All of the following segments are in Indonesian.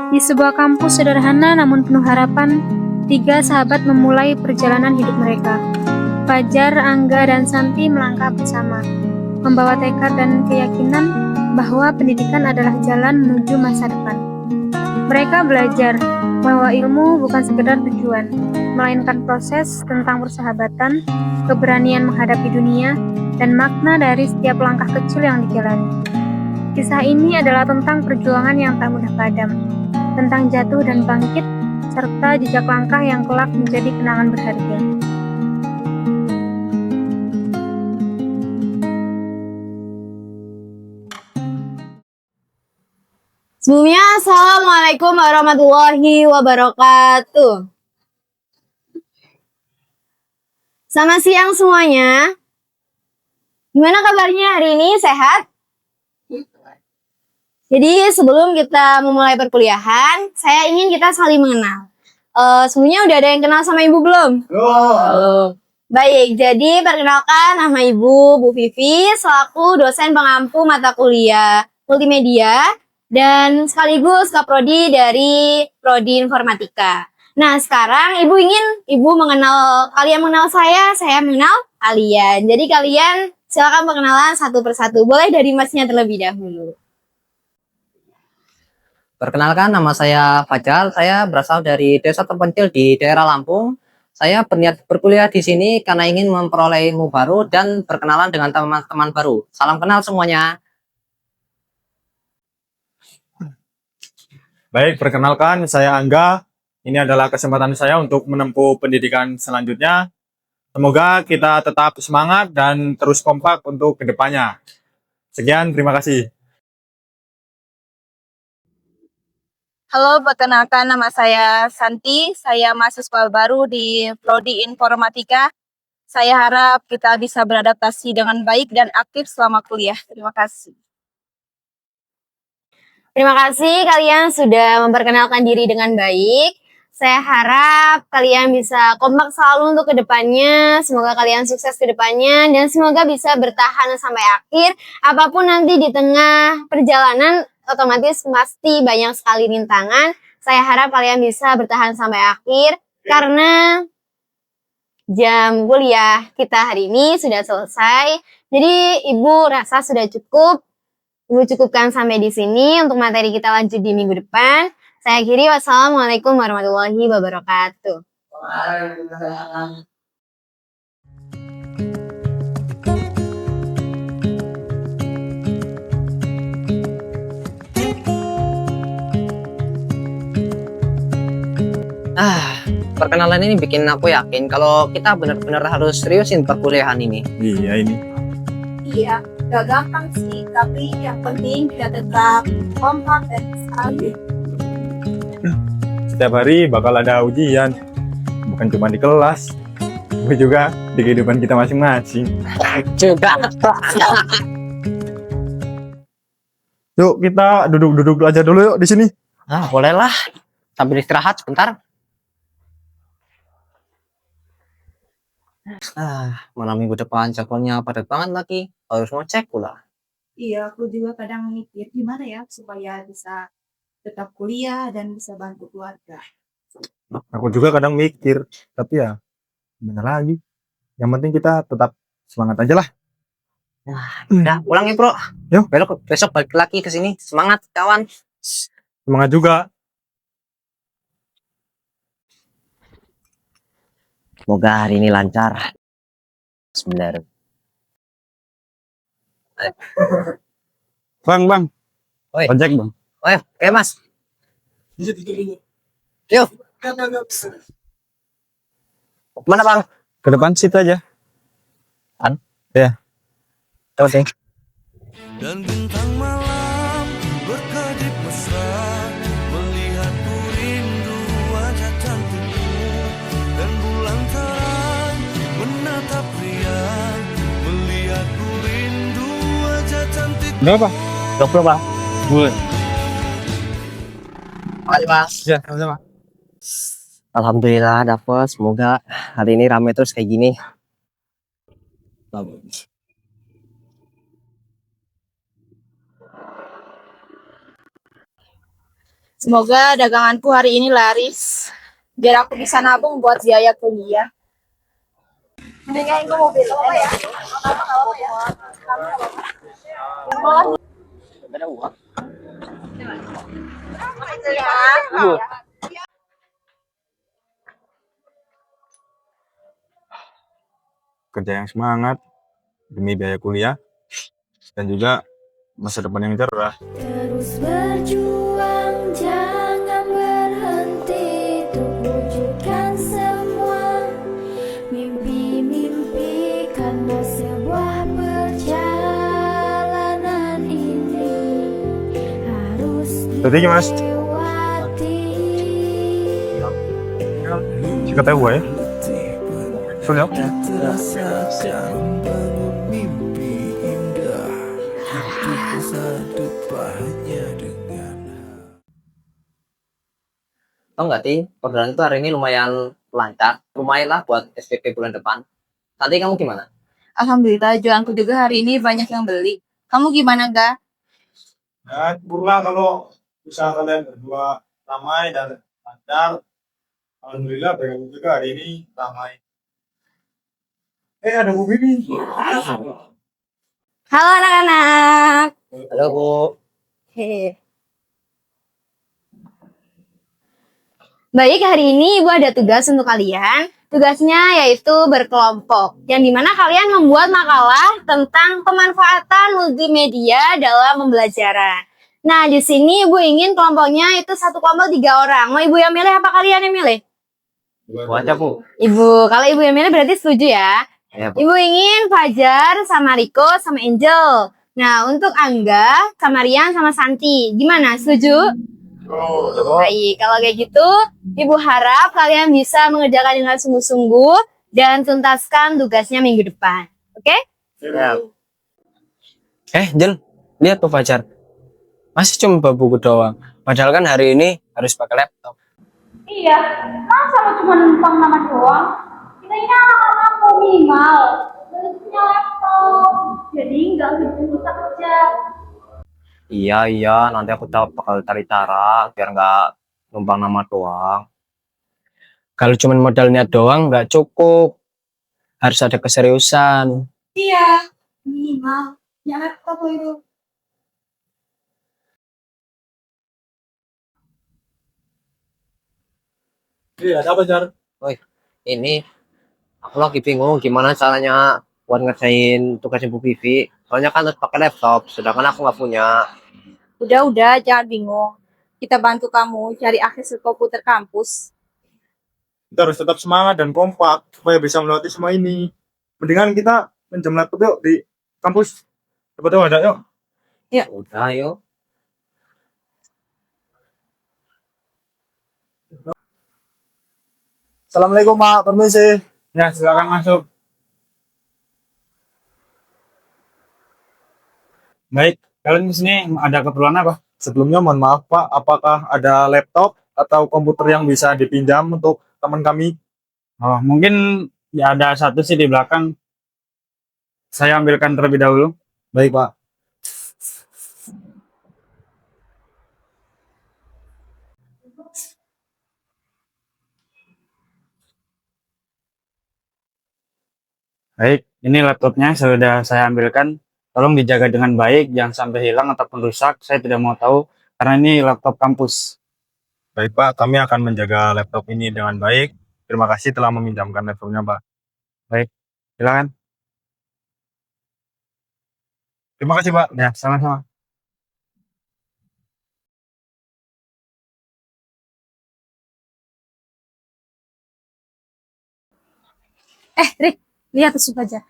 Di sebuah kampus sederhana namun penuh harapan, tiga sahabat memulai perjalanan hidup mereka. Fajar, Angga, dan Santi melangkah bersama, membawa tekad dan keyakinan bahwa pendidikan adalah jalan menuju masa depan. Mereka belajar bahwa ilmu bukan sekedar tujuan, melainkan proses tentang persahabatan, keberanian menghadapi dunia, dan makna dari setiap langkah kecil yang dijalani. Kisah ini adalah tentang perjuangan yang tak mudah padam, tentang jatuh dan bangkit, serta jejak langkah yang kelak menjadi kenangan berharga. Sebelumnya, Assalamualaikum warahmatullahi wabarakatuh. Selamat siang semuanya. Gimana kabarnya hari ini? Sehat? Jadi sebelum kita memulai perkuliahan, saya ingin kita saling mengenal. Sebelumnya udah ada yang kenal sama Ibu belum? Halo. Baik, jadi perkenalkan nama Ibu, Bu Vivi, selaku dosen pengampu mata kuliah multimedia dan sekaligus Kaprodi dari Prodi Informatika. Nah, sekarang Ibu ingin kalian mengenal saya mengenal kalian. Jadi kalian silakan perkenalan satu persatu. Boleh dari Masnya terlebih dahulu. Perkenalkan, nama saya Fajar. Saya berasal dari desa terpencil di daerah Lampung. Saya berniat berkuliah di sini karena ingin memperoleh ilmu baru dan berkenalan dengan teman-teman baru. Salam kenal semuanya. Baik, perkenalkan saya Angga. Ini adalah kesempatan saya untuk menempuh pendidikan selanjutnya. Semoga kita tetap semangat dan terus kompak untuk kedepannya. Sekian, terima kasih. Halo, perkenalkan nama saya Santi. Saya mahasiswa baru di Prodi Informatika. Saya harap kita bisa beradaptasi dengan baik dan aktif selama kuliah. Terima kasih. Terima kasih kalian sudah memperkenalkan diri dengan baik. Saya harap kalian bisa kompak selalu untuk kedepannya. Semoga kalian sukses kedepannya dan semoga bisa bertahan sampai akhir. Apapun nanti di tengah perjalanan, otomatis pasti banyak sekali rintangan. Saya harap kalian bisa bertahan sampai akhir karena jam kuliah kita hari ini sudah selesai. Jadi Ibu rasa sudah cukup. Ibu cukupkan sampai di sini. Untuk materi kita lanjut di minggu depan. Saya akhiri. Wassalamualaikum warahmatullahi wabarakatuh. Perkenalan ini bikin aku yakin kalau kita benar-benar harus seriusin perkuliahan ini. Iya ini. Iya, gak gampang sih, tapi yang penting kita tetap kompak dan saling. Setiap hari bakal ada ujian. Bukan cuma di kelas, tapi juga di kehidupan kita masing-masing. Juga. Yuk, kita duduk-duduk aja dulu yuk di sini. Bolehlah. Sambil istirahat sebentar. Malam minggu depan jadwalnya padat banget lagi. Harus ngecek pula. Iya, aku juga kadang mikir gimana ya supaya bisa tetap kuliah dan bisa bantu keluarga. Aku juga kadang mikir, tapi ya gimana lagi. Yang penting kita tetap semangat aja lah. Udah pulang ya bro. Yuk. Besok balik lagi ke sini. Semangat kawan. Semangat juga. Semoga hari ini lancar. Bismillah. Bang. Oi. Ojek bang. Oke mas. Yuk. Mana bang? Ke depan situ aja. Ya. Oke. Dan bintang malam berkedip mesra, melihatku rindu wajah cantikmu, dan bulan terang menatap riang, melihatku rindu wajah cantikmu. Berapa? 20 bang. Boleh. Makasih mas. Ya, sama-sama. Alhamdulillah dapet. Semoga hari ini rame terus kayak gini. Semoga daganganku hari ini laris. Biar aku bisa nabung buat biaya kuliah. Mendingan aku mau beli apa ya? Kerja yang semangat demi biaya kuliah dan juga masa depan yang cerah. Terus berjuang, jangan berhenti untuk wujudkan semua mimpi-mimpi, karena sebuah perjalanan ini harus Jadi Mas, dilewati. sikat tahu ya? Sudah. Rasakan bangun mimpi indah untuk masa depannya dengan Tau nggak, Ti? Orderan itu hari ini lumayan lancar. Lumayan lah buat SPP bulan depan. Nanti kamu gimana? Alhamdulillah, jualanku juga hari ini banyak yang beli. Kamu gimana, Ga? Ya, syukurlah kalau usaha kalian berdua ramai dan lancar. Alhamdulillah, dagang juga hari ini ramai. Ada Bu Bibi. Halo anak-anak. Halo, Bu. Hehe. Baik, hari ini Ibu ada tugas untuk kalian. Tugasnya yaitu berkelompok, yang dimana kalian membuat makalah tentang pemanfaatan multimedia dalam pembelajaran. Nah, di sini Ibu ingin kelompoknya itu satu kelompok 3 orang. Mau Ibu yang milih apa kalian yang milih? Bu aja, Bu. Ibu, kalau Ibu yang milih berarti setuju ya? Ya, Bu. Ibu ingin Fajar sama Riko sama Angel. Nah, untuk Angga sama Rian sama Santi. Gimana? Setuju? Baik, kalau kayak gitu, Ibu harap kalian bisa mengerjakan dengan sungguh-sungguh dan tuntaskan tugasnya minggu depan. Oke? Jel, lihat tuh Fajar. Masih cuma bawa buku doang. Padahal kan hari ini harus pakai laptop. Iya, masa lo cuma numpang nama doang? Kita ini anak-anak minimal, dan punya laptop, jadi nggak bikin kita kerja. Iya, nanti aku bakal cari cara biar nggak numpang nama doang. Kalau cuma modalnya doang nggak cukup. Harus ada keseriusan. Iya, minimal. Ya laptop lo itu. Iya, ada apa, Jar? Ini aku lagi bingung gimana caranya buat ngerjain tugas Ibu Vivi. Soalnya kan harus pakai laptop, sedangkan aku nggak punya. Udah, jangan bingung. Kita bantu kamu cari akses ke komputer kampus. Kita harus tetap semangat dan kompak supaya bisa melewati semua ini. Mendingan kita pinjam laptop yuk di kampus. Coba tahu ada yuk. Udah, yuk. Assalamualaikum Pak, permisi. Ya, silakan masuk. Baik, kalian di sini ada keperluan apa? Sebelumnya mohon maaf Pak, apakah ada laptop atau komputer yang bisa dipinjam untuk teman kami? Oh, mungkin ya ada satu sih di belakang. Saya ambilkan terlebih dahulu. Baik Pak. Baik, ini laptopnya sudah saya ambilkan. Tolong dijaga dengan baik, jangan sampai hilang ataupun rusak. Saya tidak mau tahu karena ini laptop kampus. Baik Pak, kami akan menjaga laptop ini dengan baik. Terima kasih telah meminjamkan laptopnya Pak. Baik, silakan. Terima kasih Pak. Ya, sama-sama. Rick, lihat tuh aja.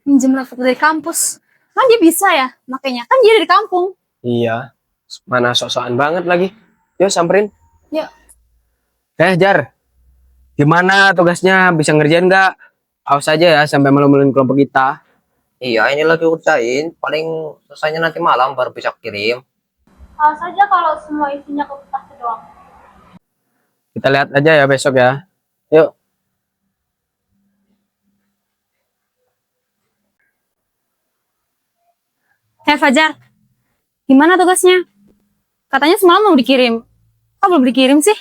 Minjem laptop dari kampus. Kan dia bisa ya, makanya. Kan dia dari kampung. Iya, mana sok-sokan banget lagi. Yuk samperin. Yuk. Jar, gimana tugasnya? Bisa ngerjain nggak? Awas aja ya sampai malam-malam kelompok kita. Iya, ini lagi udahin. Paling selesainya nanti malam baru bisa kirim. Awas aja kalau semua isinya ke kertas doang. Kita lihat aja ya besok ya. Yuk. Fajar, gimana tugasnya? Katanya semalam mau dikirim. Kok belum dikirim sih?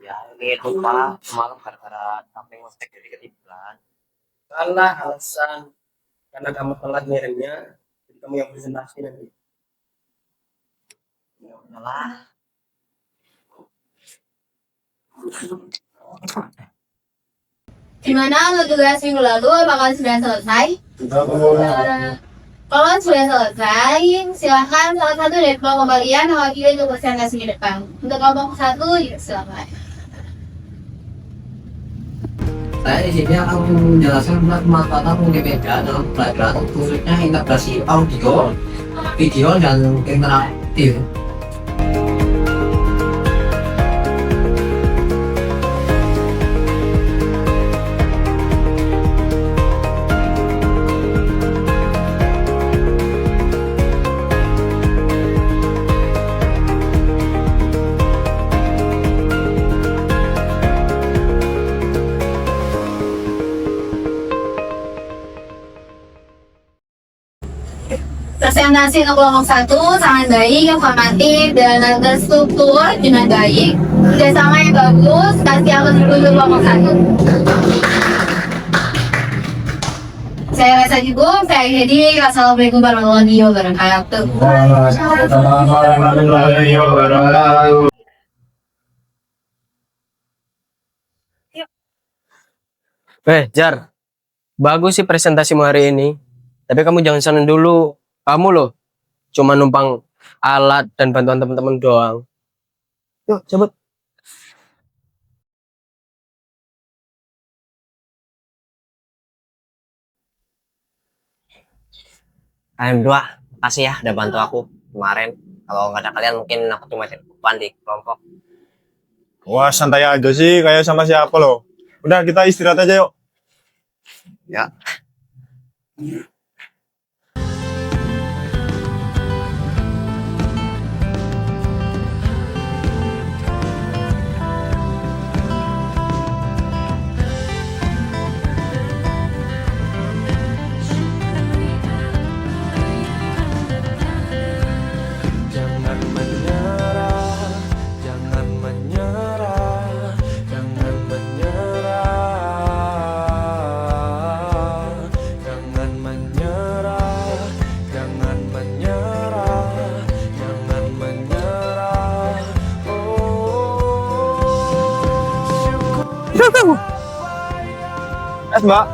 Ya, ini lupa semalam gara-gara sampai ngestek jadi ketiduran. Salah alasan. Karena kamu telat ngirimnya, jadi kamu yang presentasi nanti. Ya udahlah. Gimana untuk tugas minggu lalu? Apakah sudah selesai? Kalau sudah selesai, silahkan salah satu dari kelompok kalian mewakili untuk presentasi ke depan. Untuk kelompok satu, ya silahkan. Saya di sini akan menjelaskan tentang pemanfaatan multimedia dalam pelajaran, khususnya integrasi audio, video, dan interaktif. Presentasi untuk kelompok satu sangat baik, informatif, dan terstruktur dengan baik. Kerjasama yang bagus, kasih aku untuk kelompok satu. Saya rasa cukup, saya jadi Assalamualaikum warahmatullahi wabarakatuh. Jar, bagus sih presentasimu hari ini. Tapi kamu jangan seneng dulu. Kamu loh, cuma numpang alat dan bantuan teman-teman doang. Yuk, cabut. Kalian berdua, makasih ya udah bantu aku kemarin. Kalau nggak ada kalian mungkin aku cuma jadi beban di kelompok. Wah, santai aja sih, kayak sama siapa loh. Udah, kita istirahat aja yuk. Ya. Jangan menyerah, jangan menyerah, jangan menyerah, jangan menyerah, jangan menyerah, jangan menyerah. Es, Mbak.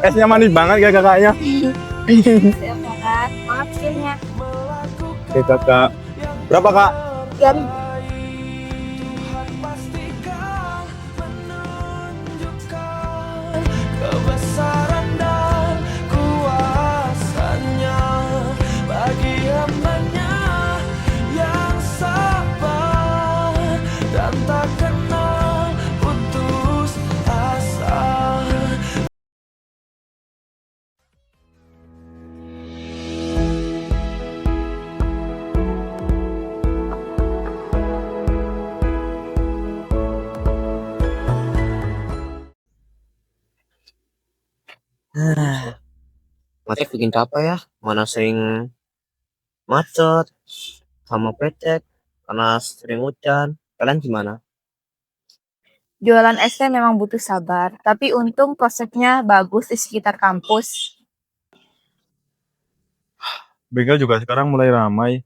Esnya manis banget kayak kakaknya. Maaf sihnya. Oke, kakak. Berapa, Kak? Kebesaran dan kuasanya bagi hambanya yang sabar dan tak kenal putus asa. Macet bikin capek ya, mana sering macet sama becek karena sering hujan. Kalian gimana? Jualan es teh memang butuh sabar, tapi untung prosesnya bagus di sekitar kampus. Bengkel juga sekarang mulai ramai.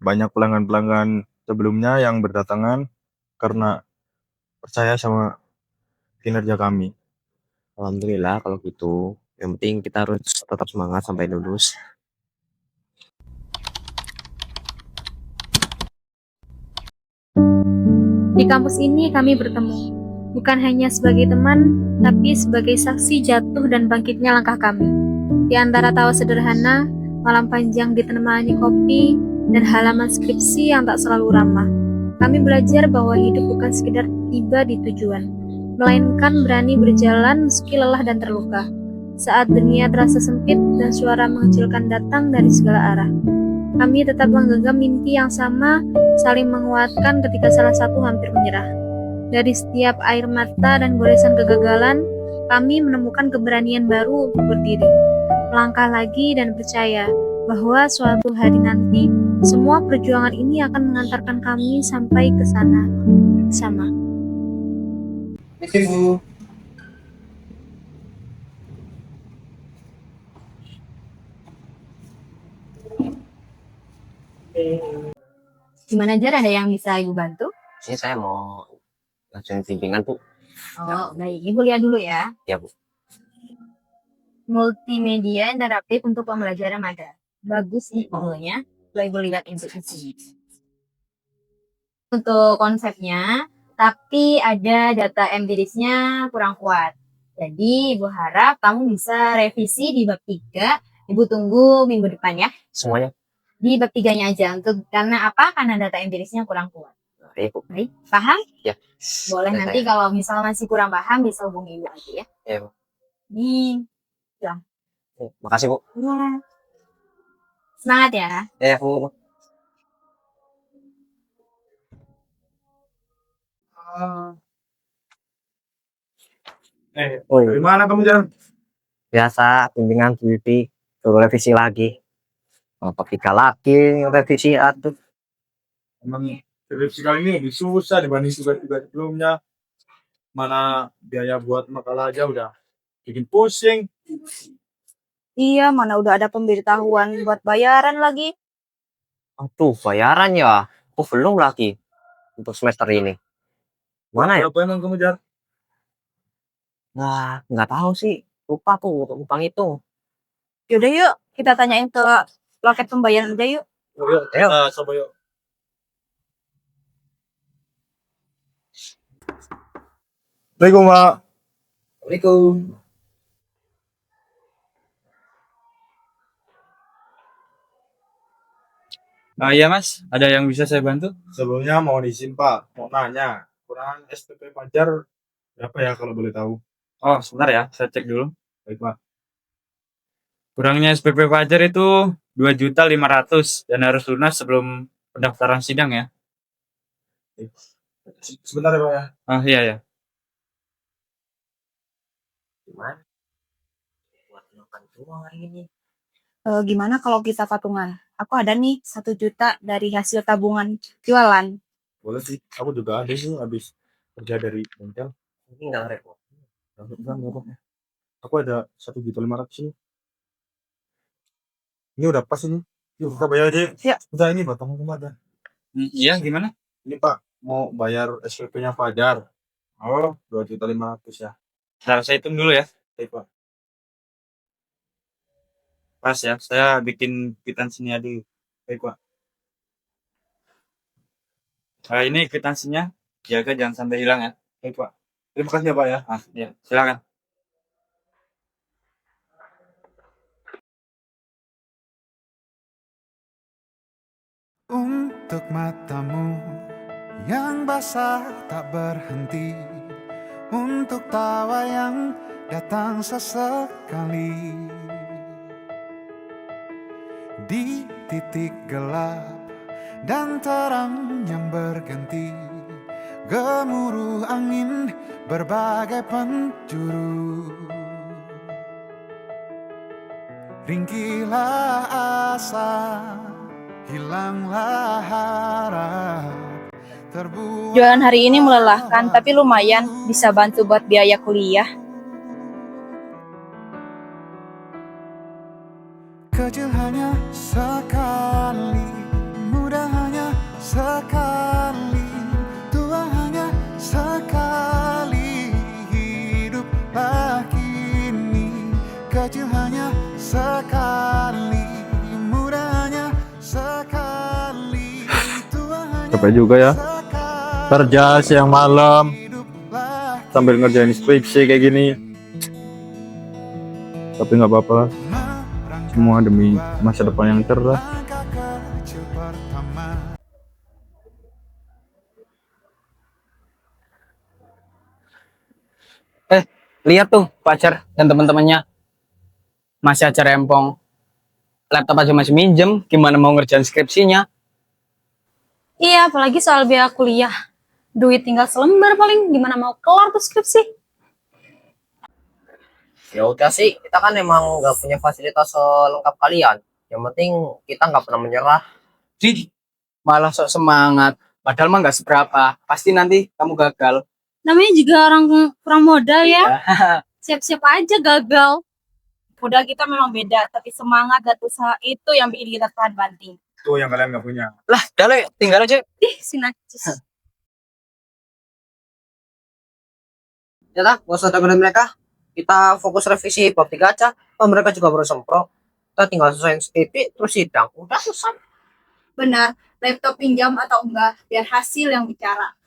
Banyak pelanggan-pelanggan sebelumnya yang berdatangan karena percaya sama kinerja kami. Alhamdulillah kalau gitu. Yang penting kita harus tetap semangat sampai lulus. Di kampus ini kami bertemu, bukan hanya sebagai teman, tapi sebagai saksi jatuh dan bangkitnya langkah kami. Di antara tawa sederhana, malam panjang ditemani kopi, dan halaman skripsi yang tak selalu ramah. Kami belajar bahwa hidup bukan sekedar tiba di tujuan, melainkan berani berjalan meski lelah dan terluka. Saat dunia terasa sempit dan suara mengecilkan datang dari segala arah, kami tetap menggenggam mimpi yang sama, saling menguatkan ketika salah satu hampir menyerah. Dari setiap air mata dan goresan kegagalan, kami menemukan keberanian baru untuk berdiri, Melangkah lagi dan percaya bahwa suatu hari nanti semua perjuangan ini akan mengantarkan kami sampai ke sana bersama. Bu. Gimana Jar, ada yang bisa Ibu bantu? Ini saya mau lanjutin bimbingan, Bu. Oh, baik. Ibu lihat dulu ya. Ya, Bu. Multimedia interaktif untuk pembelajaran magang. Bagus nih judulnya. Coba Ibu lihat instruksi. Untuk konsepnya, tapi ada data empirisnya kurang kuat. Jadi Ibu harap kamu bisa revisi di bab 3. Ibu tunggu minggu depan ya. Semuanya. Di bab 3-nya aja. Karena apa? Karena data empirisnya kurang kuat. Iya, Bu. Baik, paham? Ya. Boleh Dan nanti saya- kalau misal masih kurang paham bisa hubungi Ibu lagi ya. Ya, Bu. Nih, Ya, makasih, Bu. semangat ya. Ya, Bu. Dari mana kamu, Jar? Biasa bimbingan beauty, suruh revisi lagi. Apa 3 lagi revisi aduh. Emang skripsi kali ini lebih susah dibanding tugas-tugas sebelumnya. Mana biaya buat makalah aja udah bikin pusing. Iya, mana udah ada pemberitahuan buat bayaran lagi. Aduh, bayaran ya. Aku belum lagi untuk semester ini. Mana ya? Berapa emang kamu, Jar? Nah, nggak tahu sih. Lupa tuh untuk utang itu. Yaudah yuk, kita tanyain ke loket pembayaran aja yuk. Yuk, Ayo. kita coba yuk. Assalamualaikum, Pak. Assalamualaikum. Iya Mas, ada yang bisa saya bantu? Sebelumnya mau izin, Pak. Mau nanya, kurang SPP Fajar berapa ya kalau boleh tahu? Oh, sebentar ya, saya cek dulu. Baik, Pak. Kurangnya SPP Fajar itu 2.500.000 dan harus lunas sebelum pendaftaran sidang ya. Sebentar ya, Pak ya. Ah iya ya. Gimana? Buat makan uang hari ini. Gimana kalau kita patungan? Aku ada nih 1 juta dari hasil tabungan jualan. Boleh sih. Aku juga ada sih habis kerja dari bengkel. Ini nggak repot. Enggak. Aku ada 1.500.000 ini. Ini udah pas ini. Yuk kita bayar aja. Ya. Udah ini Pak, tanggung ada. Iya gimana? Ini Pak, mau bayar SPP-nya Fajar. Oh, 2.500.000 ya. Ntar saya hitung dulu ya. Baik, Pak. Pas ya, saya bikin kwitansinya dulu. Baik, Pak. Nah, ini kwitansinya. Jaga jangan sampai hilang ya. Baik, Pak. Terima kasih ya, Pak ya. Ah, ya, silakan. Untuk matamu yang basah tak berhenti, untuk tawa yang datang sesekali, di titik gelap dan terang yang berganti, gemuruh angin berbagai penjuru, ringkilah asa, hilanglah harap, terbuang. Jualan hari ini melelahkan, tapi lumayan bisa bantu buat biaya kuliah. Kecil hanya sekali, muda hanya sekali, tua hanya sekali, hiduplah kini. Kecil hanya sekali, muda hanya sekali, tua hanya Capek juga ya. sekali, Kerja siang malam hiduplah sambil ngerjain skripsi kayak gini. Tapi nggak apa-apa. Semua demi masa depan yang cerah. langkah kecil pertama. Lihat tuh pacar dan teman-temannya masih aja rempong. Laptop aja masih minjem, gimana mau ngerjain skripsinya? Iya, apalagi soal biaya kuliah. Duit tinggal selembar paling, gimana mau kelar tuh skripsi? Ya udah sih, kita kan emang nggak punya fasilitas selengkap kalian. Yang penting kita nggak pernah menyerah. Di malah sok semangat. Padahal mah nggak seberapa. Pasti nanti kamu gagal. Namanya juga orang kurang modal ya. Siap-siap aja gagal. Modal kita memang beda, tapi semangat dan usaha itu yang bikin kita tahan banting. Itu yang kalian nggak punya. Lah, Dale, tinggal aja. Ih, si najis. Ya dah, nggak usah dengerin mereka. Kita fokus revisi bab 3 aja. Oh, mereka juga baru sempro. Kita tinggal selesaiin skripsi terus sidang. Udah selesai. Benar, laptop pinjam atau enggak, biar hasil yang bicara.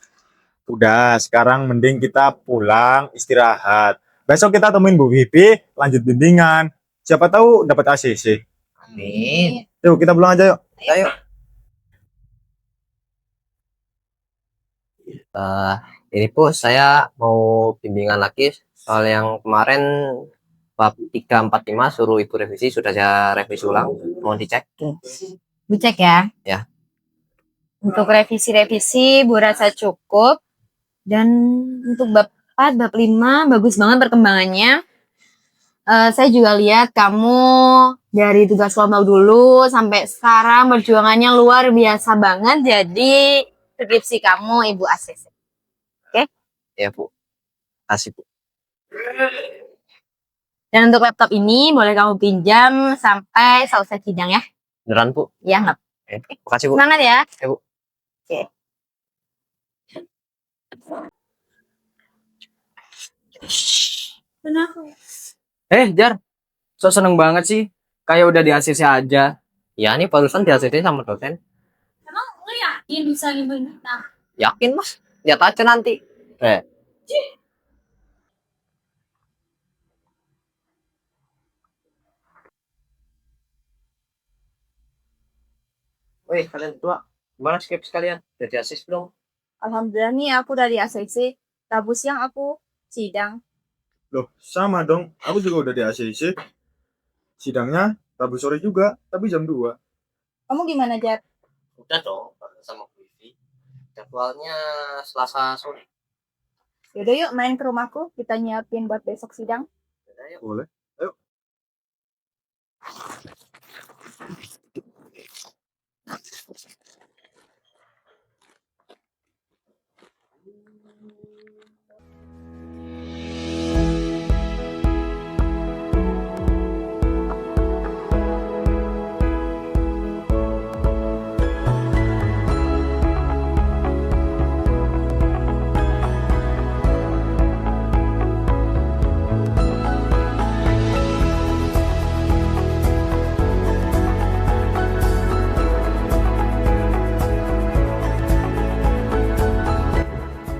Udah, sekarang mending kita pulang istirahat. Besok kita temuin Bu Vivi, lanjut bimbingan. Siapa tahu dapat ACC. Amin. Yuk, kita pulang aja yuk. Ayo. Ini Bu, saya mau bimbingan lagi soal yang kemarin bab 3, 4, 5 suruh Ibu revisi, sudah saya revisi ulang. Mohon dicek. Bu cek ya. Ya. Untuk revisi-revisi Bu rasa cukup. Dan untuk bab 4, bab 5 bagus banget perkembangannya. Saya juga lihat kamu dari tugas kelompok dulu sampai sekarang perjuangannya luar biasa banget. Jadi skripsi kamu Ibu ACC. Ya Bu. Kasih Bu. Dan untuk laptop ini boleh kamu pinjam sampai selesai sidang ya. Beneran Bu. Ya nggak? Makasih Bu. Semangat ya. Ya Bu. Oke. Kenapa? Jar, sok seneng banget sih. Kayak udah di ACC aja. Ya ini barusan di ACC sama dosen. Emang lu yakin bisa ngimbangi? Nah, Yakin Mas? Lihat aja nanti. Wih, kalian berdua. Gimana skripsi kalian? Udah di asis belum? Alhamdulillah nih aku dari ACC. Rabu siang aku sidang. Loh, sama dong. Aku juga udah di ACC. Sidangnya Rabu sore juga, tapi jam 2. Kamu gimana, Jat? Udah dong, bareng sama Bu Vivi. Jadwalnya Selasa sore. Yaudah yuk main ke rumahku, kita nyiapin buat besok sidang. Boleh. Ayo.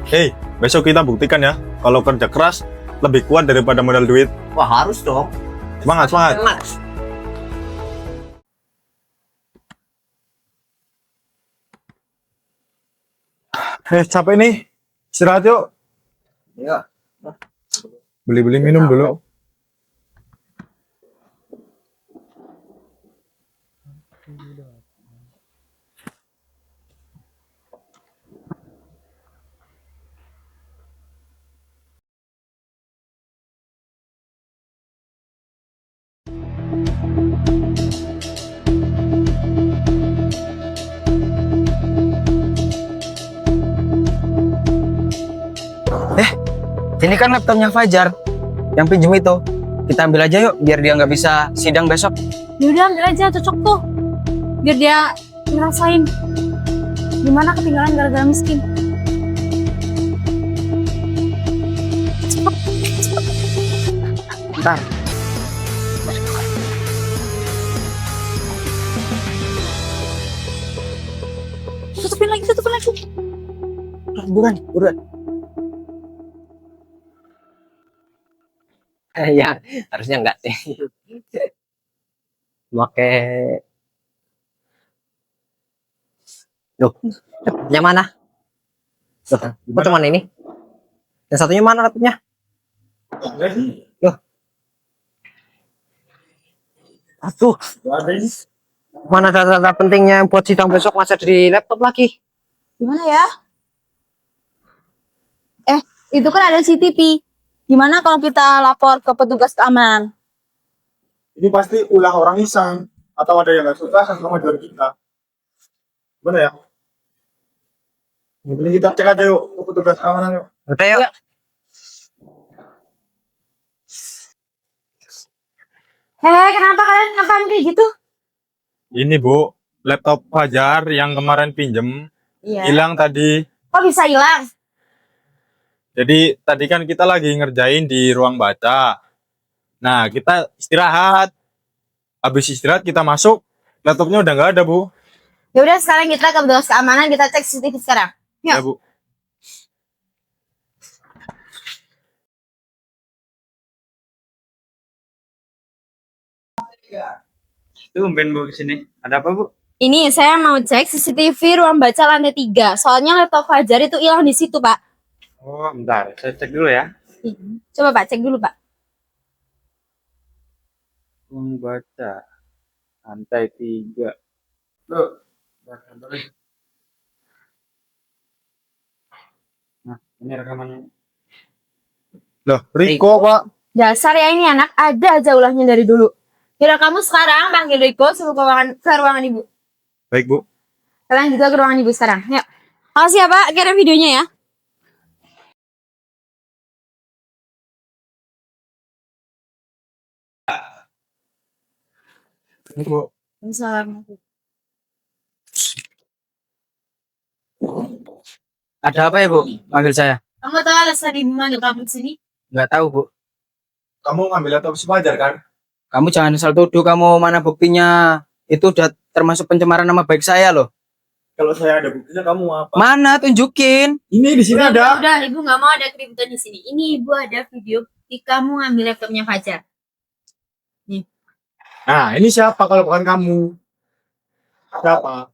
Hey, besok kita buktikan ya, kalau kerja keras lebih kuat daripada modal duit. Wah, harus dong. Semangat, semangat. Semangat. Capek nih. Istirahat yuk. Ya. Beli-beli minum dulu. Ini kan laptopnya Fajar. Yang pinjem itu. Kita ambil aja yuk, biar dia nggak bisa sidang besok. yaudah ambil aja, cocok tuh. Biar dia ngerasain gimana ketinggalan gara-gara miskin. Ntar. Tutupin lagi, tutupin lagi. Buruan, buruan. Ya, harusnya enggak sih. Pakai. Loh, yang mana? Loh, kok cuman ini? Yang satunya mana laptopnya? Loh. Aduh, mana data-data pentingnya buat sidang besok masih ada di laptop lagi? Gimana ya? Itu kan ada CTP. Gimana kalau kita lapor ke petugas keamanan? Ini pasti ulah orang iseng atau ada yang nggak suka sama jualan kita. Gimana ya? Mending kita cek aja yuk ke petugas keamanan yuk. Udah yuk. Kenapa kalian ngapain kayak gitu? Ini Bu, laptop Fajar yang kemarin pinjem Iya. hilang tadi. Kok bisa hilang? Jadi tadi kan kita lagi ngerjain di ruang baca. Nah, kita istirahat. Habis istirahat kita masuk, laptopnya udah nggak ada, Bu. Ya udah sekarang kita ke petugas keamanan, kita cek CCTV sekarang. Yuk. Ya, Bu. Tumben Bu kesini. Ada apa Bu? Ini saya mau cek CCTV ruang baca lantai 3. Soalnya laptop Fajar itu hilang di situ, Pak. Oh, bentar. Saya cek dulu ya. Coba Pak, cek dulu, Pak. Ruang baca. Lantai 3. Loh. Nah, ini rekamannya. Loh, Riko kok. Dasar ya ini anak, ada aja ulahnya dari dulu. Yaudah kamu sekarang panggil Riko suruh ke ruangan ibu. Baik, Bu. Kalian juga ke ruangan ibu sekarang. Yuk. Makasih ya Pak, kirim videonya ya. Ini, Bu. Assalamualaikum. Ada apa ya Bu? Panggil saya? Kamu tahu alasan ibu manggil kamu ke sini? Nggak tahu Bu. Kamu ngambil laptop si Fajar kan? Kamu jangan asal tuduh, kamu mana buktinya? Itu udah termasuk pencemaran nama baik saya loh. Kalau saya ada buktinya kamu apa? Mana? Tunjukin. Ini di sini ada. Udah, ibu nggak mau ada keributan di sini. Ini ibu ada video ketika kamu ngambil laptopnya Fajar. Nah, ini siapa kalau bukan kamu? Siapa?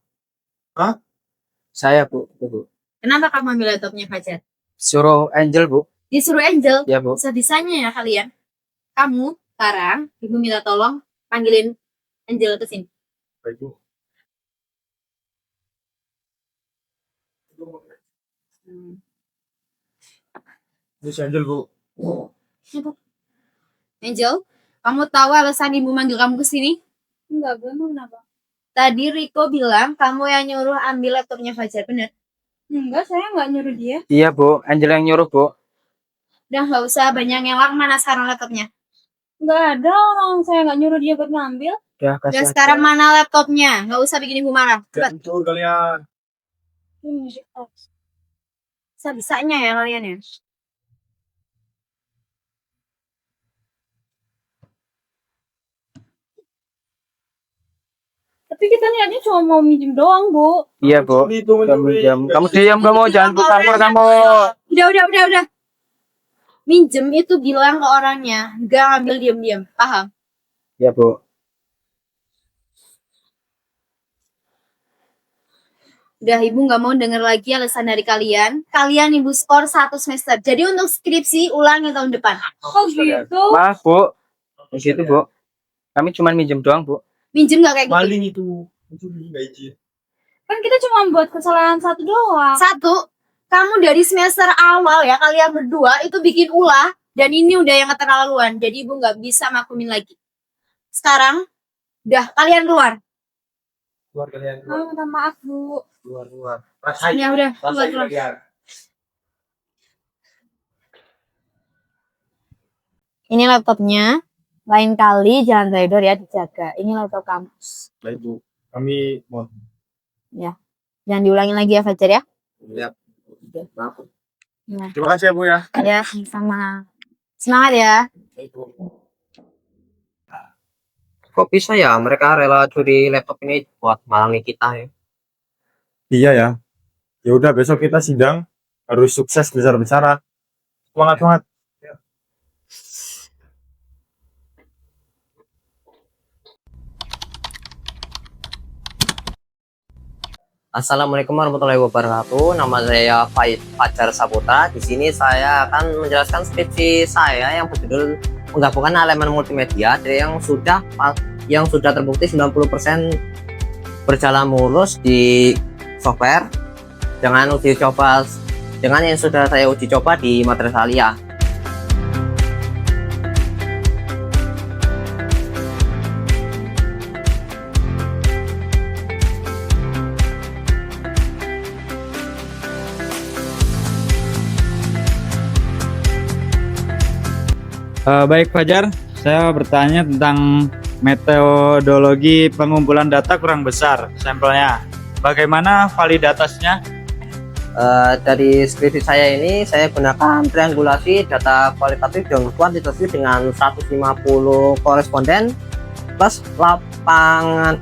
Saya Bu. Itu, Bu. Kenapa kamu ambil laptopnya Fajar? Suruh Angel Bu. Disuruh Angel. Ya Bu. Bisa-bisanya ya kalian. Kamu sekarang ibu minta tolong panggilin Angel ke sini. Baik, Bu. Ini si Angel, Bu. Angel, kamu tahu alasan ibu manggil kamu ke sini? Enggak, Bu. Kenapa? Tadi Riko bilang kamu yang nyuruh ambil laptopnya Fajar, bener? Enggak, saya nggak nyuruh dia. Iya Bu, Angel yang nyuruh Bu. Udah nggak usah banyak ngelak, mana sekarang laptopnya? Nggak ada, orang saya nggak nyuruh dia buat ngambil. Udah kasih Udah aja. sekarang mana laptopnya? Nggak usah bikin ibu marah. Cepat. Betul kalian. Bisa-bisanya ya kalian ya. Tapi kita niatnya cuma mau minjem doang, Bu. Iya Bu. Kamu diam. Kamu diam kamu, jangan buka kamar kamu. Udah. Minjem itu bilang ke orangnya, nggak ngambil diam-diam. Paham? Iya Bu. Udah, ibu nggak mau denger lagi alasan dari kalian. Kalian ibu skor 1 semester. Jadi untuk skripsi ulangi tahun depan. Oh gitu? Maaf Bu. Begitu Bu. Kami cuma minjem doang Bu. Minjem nggak kayak gitu? Maling itu. Mencuri nggak izin. Kan kita cuma buat kesalahan 1 doang. 1? Kamu dari semester awal ya, kalian berdua itu bikin ulah. Dan ini udah yang keterlaluan. Jadi ibu nggak bisa maklumin lagi. Sekarang, udah kalian keluar. Keluar kalian. Minta maaf Bu. Keluar. Rasain. Ya udah, Rasain keluar. kalian. Ini laptopnya. Lain kali jangan tidur ya, dijaga. Ini laptop kamu. Baik, Bu. Kami mau. Ya. Jangan diulangin lagi ya Fajar ya. Lihat. Maaf. Ya, Terima kasih ya, Bu ya. ya sama. Semangat ya. Baik, Bu. Kok bisa ya mereka rela curi laptop ini buat malangi kita ya? Iya ya. Ya udah besok kita sidang harus sukses besar-besaran. Semangat. Assalamualaikum warahmatullahi wabarakatuh. Nama saya Fajar Saputra. Di sini saya akan menjelaskan skripsi saya yang berjudul menggabungkan elemen multimedia dari yang sudah terbukti 90% berjalan mulus di software dengan yang sudah saya uji coba di Madrasah Aliyah. Baik Fajar, saya bertanya tentang metodologi pengumpulan data kurang besar sampelnya. Bagaimana validatasnya? Dari skripsi saya ini saya gunakan triangulasi data kualitatif dan kuantitatif dengan 150 koresponden plus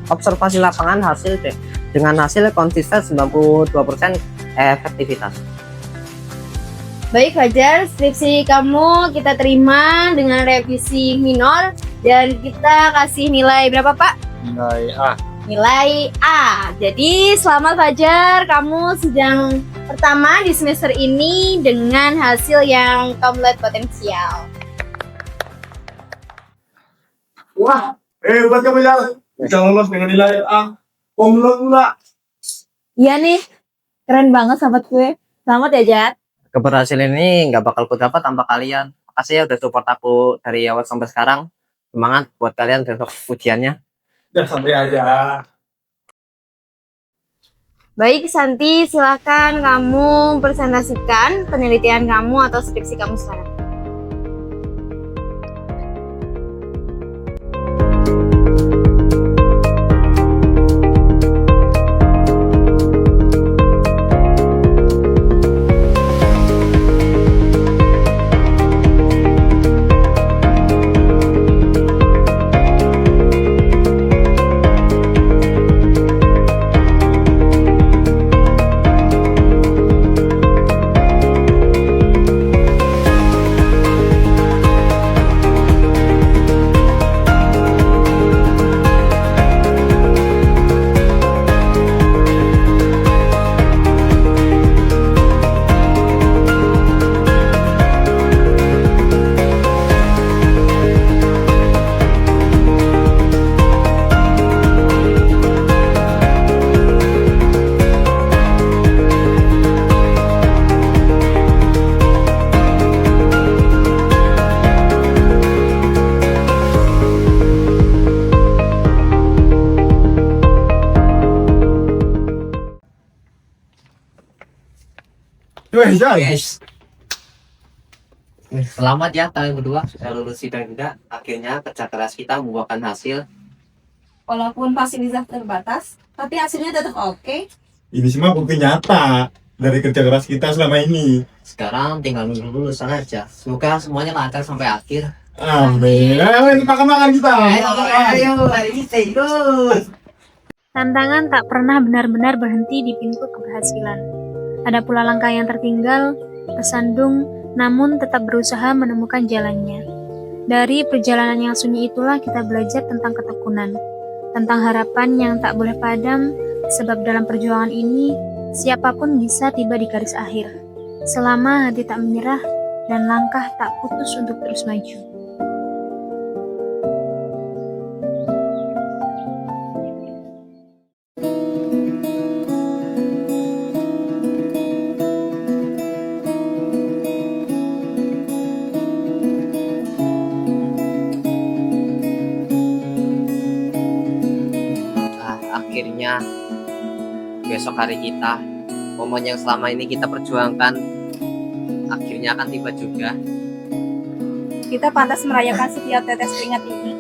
observasi lapangan dengan hasil konsisten 92% efektivitas. Baik Fajar, skripsi kamu kita terima dengan revisi minor dan kita kasih nilai berapa Pak? Nilai A. Nilai A. Jadi selamat Fajar, kamu sedang pertama di semester ini dengan hasil yang kamu lihat potensial. Wah, hebat kamu ya. Bisa lolos dengan nilai A. Pula. Iya nih, keren banget sahabat gue. Selamat ya Jat. Keberhasilan ini nggak bakal ku dapat tanpa kalian. Makasih ya udah support aku dari awal sampai sekarang. Semangat buat kalian besok ujiannya. Udah santai aja. Baik Santi, silakan kamu presentasikan penelitian kamu atau skripsi kamu sekarang. Selamat ya kalian berdua sudah lulus sidang juga. Akhirnya kerja keras kita membuahkan hasil. Walaupun fasilitas terbatas, tapi hasilnya tetap oke. Ini semua bukti nyata dari kerja keras kita selama ini. Sekarang tinggal nunggu lulusan aja. Semoga semuanya lancar sampai akhir. Amin. Ayo makan kita. Ayo, kita ikut. Tantangan tak pernah benar-benar berhenti di pintu keberhasilan. Ada pula langkah yang tertinggal, tersandung, namun tetap berusaha menemukan jalannya. Dari perjalanan yang sunyi itulah kita belajar tentang ketekunan, tentang harapan yang tak boleh padam, sebab dalam perjuangan ini, siapapun bisa tiba di garis akhir, selama hati tak menyerah dan langkah tak putus untuk terus maju. Akhirnya besok hari kita, momen yang selama ini kita perjuangkan akhirnya akan tiba juga. Kita pantas merayakan setiap tetes keringat ini.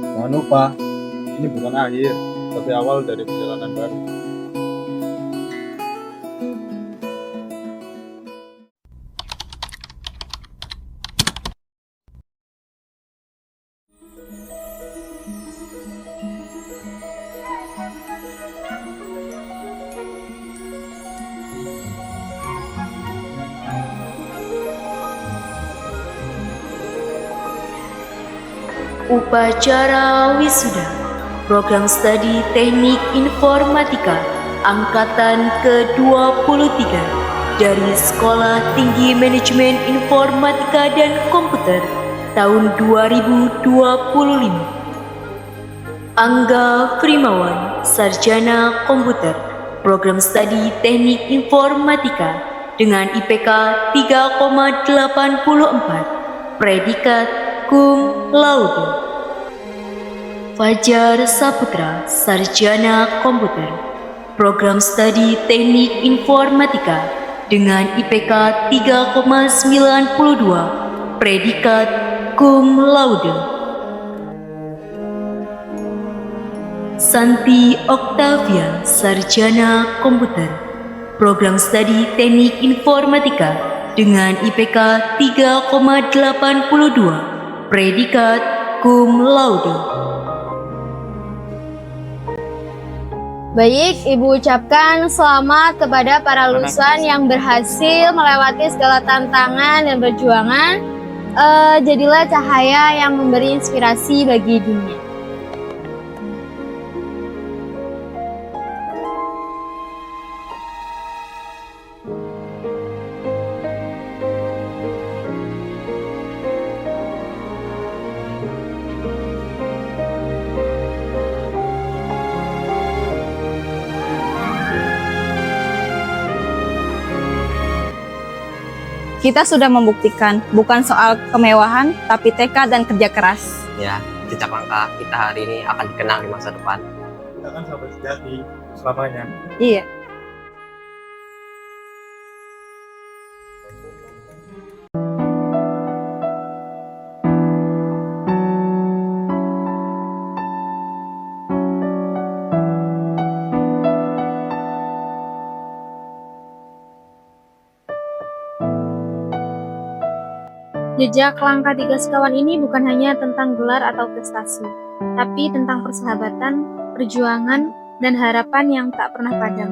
Jangan lupa, ini bukan akhir, tapi awal dari perjalanan baru. Upacara Wisuda Program Studi Teknik Informatika Angkatan ke-23 dari Sekolah Tinggi Manajemen Informatika dan Komputer tahun 2025. Angga Primawan, Sarjana Komputer, Program Studi Teknik Informatika dengan IPK 3,84, predikat cum laude. Fajar Saputra, Sarjana Komputer, Program Studi Teknik Informatika dengan IPK 3,92, predikat cum laude. Santi Octavian, Sarjana Komputer, Program Studi Teknik Informatika dengan IPK 3,82, predikat cum laude. Baik, Ibu ucapkan selamat kepada para lulusan yang berhasil melewati segala tantangan dan perjuangan. Jadilah cahaya yang memberi inspirasi bagi dunia. Kita sudah membuktikan bukan soal kemewahan, tapi tekad dan kerja keras. Ya, jejak langkah kita hari ini akan dikenang di masa depan. Kita kan sahabat sejati selamanya. Iya. Jejak langkah 3 sekawan ini bukan hanya tentang gelar atau prestasi, tapi tentang persahabatan, perjuangan, dan harapan yang tak pernah padam.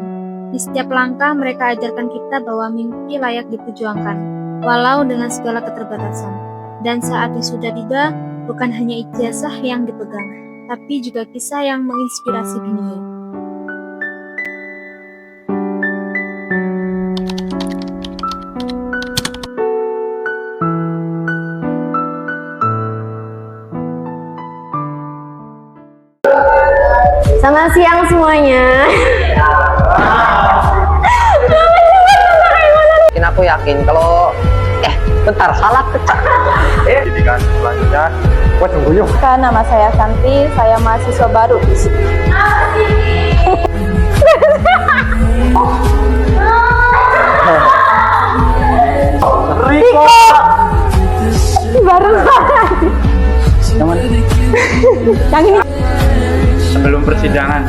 Di setiap langkah mereka ajarkan kita bahwa mimpi layak diperjuangkan, walau dengan segala keterbatasan. Dan saat wisuda tiba, bukan hanya ijazah yang dipegang, tapi juga kisah yang menginspirasi dunia. Selamat siang semuanya. Aku yakin kalau bentar salah kecak. Pendidikan selanjutnya, gua tunggu yuk. Nama saya Santi, saya mahasiswa baru di sini. Riko. Baru Yang ini. yang ini. Sebelum persidangan,